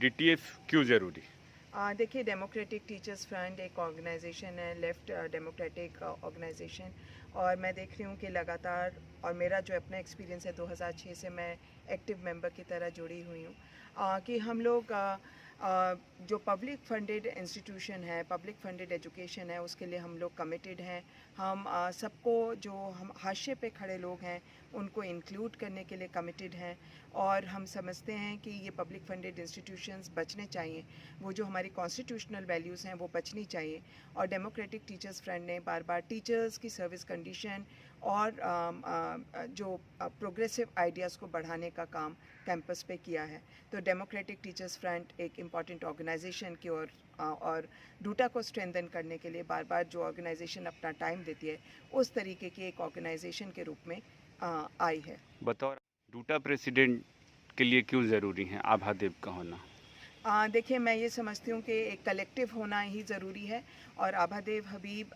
DTF क्यों ज़रूरी? देखिए, डेमोक्रेटिक टीचर्स फ्रंट एक ऑर्गेनाइजेशन है, लेफ्ट डेमोक्रेटिक ऑर्गेनाइजेशन। और मैं देख रही हूँ कि लगातार, और मेरा जो अपना एक्सपीरियंस है 2006 से मैं एक्टिव मेंबर की तरह जुड़ी हुई हूँ, कि हम लोग जो पब्लिक फंडेड इंस्टीट्यूशन है, पब्लिक फंडेड एजुकेशन है, उसके लिए हम लोग कमिटेड हैं। हम सबको, जो हम हाशिए पे खड़े लोग हैं, उनको इंक्लूड करने के लिए कमिटेड हैं। और हम समझते हैं कि ये पब्लिक फंडेड इंस्टीट्यूशंस बचने चाहिए, वो जो हमारी कॉन्स्टिट्यूशनल वैल्यूज़ हैं वो बचनी चाहिए। और डेमोक्रेटिक टीचर्स फ्रंट ने बार बार टीचर्स की सर्विस कंडीशन और जो प्रोग्रेसिव आइडियाज़ को बढ़ाने का काम कैंपस पे किया है। तो डेमोक्रेटिक टीचर्स फ्रंट एक इम्पॉर्टेंट ऑर्गेनाइजेशन की ओर, और डूटा को स्ट्रेंथन करने के लिए बार बार जो ऑर्गेनाइजेशन अपना टाइम देती है, उस तरीके की एक ऑर्गेनाइजेशन के रूप में आई है। बतौर डूटा प्रेसिडेंट के लिए क्यों ज़रूरी है आभादेव का होना? देखिए, मैं ये समझती हूँ कि एक कलेक्टिव होना ही ज़रूरी है। और आभादेव हबीब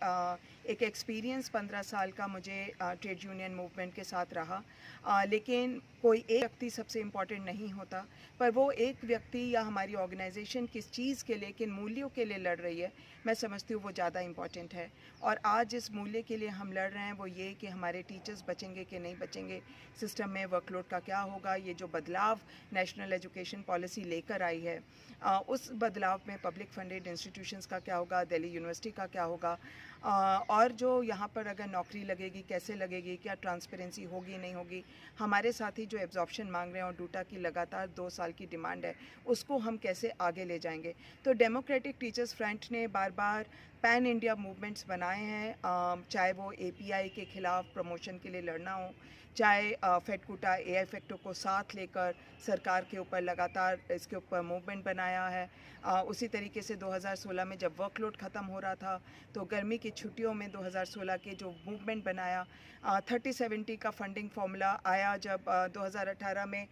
एक एक्सपीरियंस 15 साल का मुझे ट्रेड यूनियन मूवमेंट के साथ रहा। लेकिन कोई एक व्यक्ति सबसे इम्पॉर्टेंट नहीं होता, पर वो एक व्यक्ति या हमारी ऑर्गेनाइजेशन किस चीज़ के लिए, किन मूल्यों के लिए लड़ रही है, मैं समझती हूँ वो ज़्यादा इम्पॉर्टेंट है। और आज जिस मूल्य के लिए हम लड़ रहे हैं वो ये कि हमारे टीचर्स बचेंगे कि नहीं बचेंगे, सिस्टम में वर्कलोड का क्या होगा, ये जो बदलाव नेशनल एजुकेशन पॉलिसी लेकर आई है, उस बदलाव में पब्लिक फंडेड इंस्टीट्यूशंस का क्या होगा, दिल्ली यूनिवर्सिटी का क्या होगा, और जो यहाँ पर अगर नौकरी लगेगी कैसे लगेगी, क्या ट्रांसपेरेंसी होगी नहीं होगी, हमारे साथी जो एब्जॉर्प्शन मांग रहे हैं और डूटा की लगातार 2 साल की डिमांड है, उसको हम कैसे आगे ले जाएंगे। तो डेमोक्रेटिक टीचर्स फ्रंट ने बार बार पैन इंडिया मूवमेंट्स बनाए हैं, चाहे वो एपीआई के खिलाफ प्रमोशन के लिए लड़ना हो, चाहे फेडकुटा एआई फैक्टो को साथ लेकर सरकार के ऊपर लगातार इसके ऊपर मूवमेंट बनाया है। उसी तरीके से 2016 में जब वर्कलोड ख़त्म हो रहा था, तो गर्मी की छुट्टियों में 2016 के जो मूवमेंट बनाया, 30-70 का फंडिंग फार्मूला आया जब 2018 में,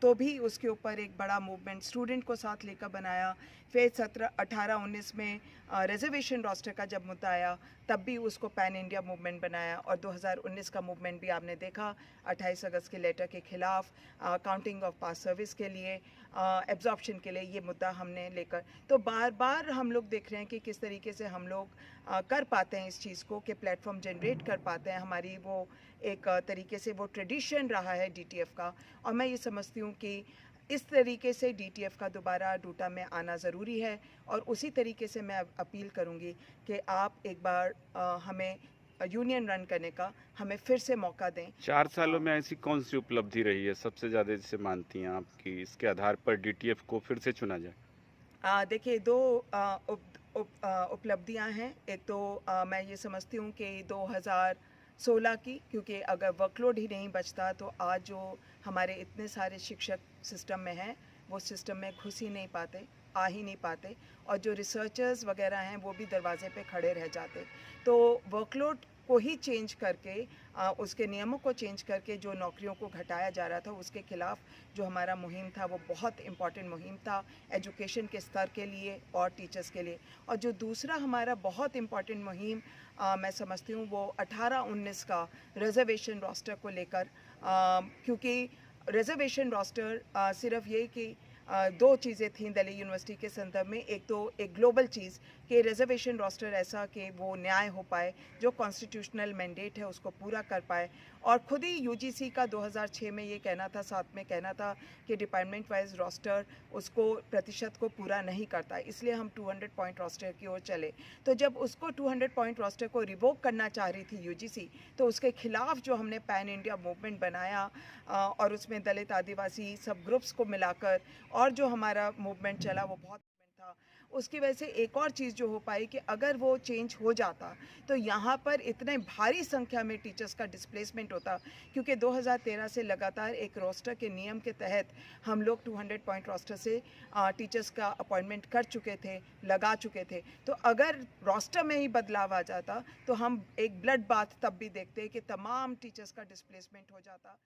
तो भी उसके ऊपर एक बड़ा मूवमेंट स्टूडेंट को साथ लेकर बनाया। फिर 18-19 में रिजर्वेशन रोस्टर का जब मुद्दा आया, तब भी उसको पैन इंडिया मूवमेंट बनाया। और 2019 का मूवमेंट भी आपने देखा, 28 अगस्त के लेटर के खिलाफ, काउंटिंग ऑफ पास सर्विस के लिए, एब्जॉर्प्शन के लिए, ये मुद्दा हमने लेकर, तो बार बार हम लोग देख रहे हैं कि किस तरीके से हम लोग कर पाते हैं इस चीज़ को, कि प्लेटफॉर्म जनरेट कर पाते हैं। हमारी वो एक तरीके से वो ट्रेडिशन रहा है डीटीएफ का। और मैं ये समझती हूँ कि इस तरीके से डीटीएफ का दोबारा डूटा में आना ज़रूरी है। और उसी तरीके से मैं अपील करूँगी कि आप एक बार हमें यूनियन रन करने का हमें फिर से मौका दें। 4 सालों में ऐसी कौन सी उपलब्धि रही है सबसे ज़्यादा, जिसे मानती हैं आप कि इसके आधार पर डीटीएफ को फिर से चुना जाए? देखिए, दो उपलब्धियां हैं। एक तो मैं ये समझती हूँ कि 2016 की, क्योंकि अगर वर्कलोड ही नहीं बचता तो आज जो हमारे इतने सारे शिक्षक सिस्टम में हैं, वो सिस्टम में घुस ही नहीं पाते, आ ही नहीं पाते, और जो रिसर्चर्स वगैरह हैं वो भी दरवाजे पे खड़े रह जाते। तो वर्कलोड को ही चेंज करके, उसके नियमों को चेंज करके जो नौकरियों को घटाया जा रहा था, उसके खिलाफ जो हमारा मुहिम था वो बहुत इम्पॉर्टेंट मुहिम था एजुकेशन के स्तर के लिए और टीचर्स के लिए। और जो दूसरा हमारा बहुत इम्पॉर्टेंट मुहिम मैं समझती हूँ, वो 18-19 का रिजर्वेशन रोस्टर को लेकर, क्योंकि रिजर्वेशन रोस्टर सिर्फ ये कि दो चीज़ें थीं दिल्ली यूनिवर्सिटी के संदर्भ में। एक तो एक ग्लोबल चीज़ कि रिजर्वेशन रोस्टर ऐसा कि वो न्याय हो पाए, जो कॉन्स्टिट्यूशनल मैंडेट है उसको पूरा कर पाए। और खुद ही यूजीसी का 2006 में ये कहना था, 7 में कहना था कि डिपार्टमेंट वाइज रोस्टर उसको प्रतिशत को पूरा नहीं करता, इसलिए हम 200 पॉइंट रोस्टर की ओर चले। तो जब उसको 200 पॉइंट रोस्टर को रिवोक करना चाह रही थी यूजीसी, तो उसके खिलाफ जो हमने पैन इंडिया मूवमेंट बनाया, और उसमें दलित आदिवासी सब ग्रुप्स को मिलाकर, और जो हमारा मूवमेंट चला वो बहुत था। उसकी वजह से एक और चीज़ जो हो पाई कि अगर वो चेंज हो जाता, तो यहाँ पर इतने भारी संख्या में टीचर्स का डिस्प्लेसमेंट होता, क्योंकि 2013 से लगातार एक रोस्टर के नियम के तहत हम लोग 200 पॉइंट रोस्टर से टीचर्स का अपॉइंटमेंट कर चुके थे, लगा चुके थे। तो अगर रोस्टर में ही बदलाव आ जाता, तो हम एक ब्लड बाथ तब भी देखते कि तमाम टीचर्स का डिस्प्लेसमेंट हो जाता।